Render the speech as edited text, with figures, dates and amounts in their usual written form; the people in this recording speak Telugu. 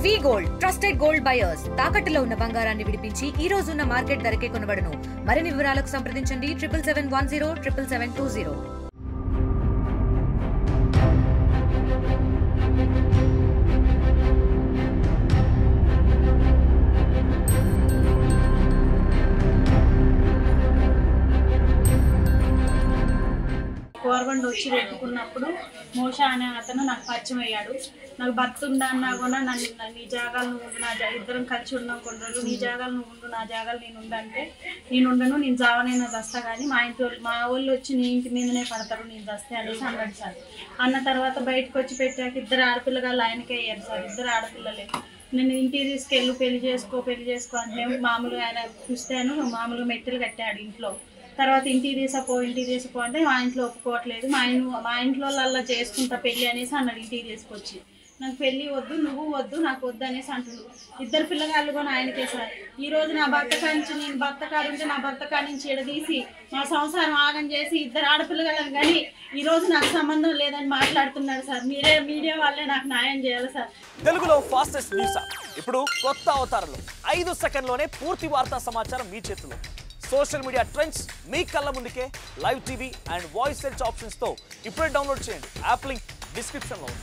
వి గోల్డ్ ట్రస్టెడ్ గోల్డ్ బయర్స్ తాకట్టులో ఉన్న బంగారాన్ని విడిపించి ఈ రోజు ఉన్న మార్కెట్ ధరకే కొనబడును. మరిన్ని వివరాలకు సంప్రదించండి 7771077720. కోరబండి వచ్చి పెట్టుకున్నప్పుడు మోషా అనే అతను నాకు పరిచయం అయ్యాడు. నాకు భర్త ఉందన్నా కూడా నన్ను నీ జాగాలు నువ్వు ఉండు, నా ఇద్దరం కలిసి ఉన్నాం కొన్ని రోజులు, నీ జాగాలు నువ్వు ఉండు, నా జాగాలు నేను ఉండంటే నేను ఉండను, నేను జావనైనా దస్తా కానీ మా వాళ్ళు వచ్చి నీ ఇంటి మీదనే పడతారు, నేను దస్తే అనేసి అన్నాడు సార్. అన్న తర్వాత బయటకు వచ్చి పెట్టాక ఇద్దరు ఆడపిల్లగాళ్ళు ఆయనకే అయ్యారు సార్. ఇద్దరు ఆడపిల్లలే. నేను ఇంటికి తీసుకెళ్ళి పెళ్లి చేసుకో అంటే మామూలుగా ఆయన చూస్తాను, మామూలుగా మెట్టెలు కట్టాడు ఇంట్లో. తర్వాత ఇంటికి తీసపో అంటే మా ఇంట్లో ఒప్పుకోవట్లేదు, మా ఇంట్లో అలా చేసుకుంటా పెళ్ళి అనేసి అన్నాడు. ఇంటికి తీసుకొచ్చి నాకు పెళ్ళి వద్దు, నువ్వు వద్దు, నాకు వద్దు అనేసి అంటున్నాడు. ఇద్దరు పిల్లగాళ్ళు కూడా ఆయనకే సార్. ఈరోజు నా భర్త కానించి నేను భర్త కాడుంటే నా భర్త కానించి ఎడదీసి మా సంసారం ఆగం చేసి ఇద్దరు ఆడపిల్లగాళ్ళని కానీ ఈరోజు నాకు సంబంధం లేదని మాట్లాడుతున్నాడు సార్. మీడియా వాళ్ళే నాకు న్యాయం చేయాలి సార్. తెలుగులో ఫాస్టెస్ట్ న్యూస్ ఇప్పుడు కొత్త అవతారంలో 5 సెకండ్లోనే పూర్తి వార్తా సమాచారం మీ చేతిలో. సోషల్ మీడియా ట్రెండ్స్ మీ కళ్ళ ముందుకే live TV and voice search ఆప్షన్స్తో ఇప్పుడే డౌన్లోడ్ చేయండి. యాప్ లింక్ డిస్క్రిప్షన్లో ఉంది.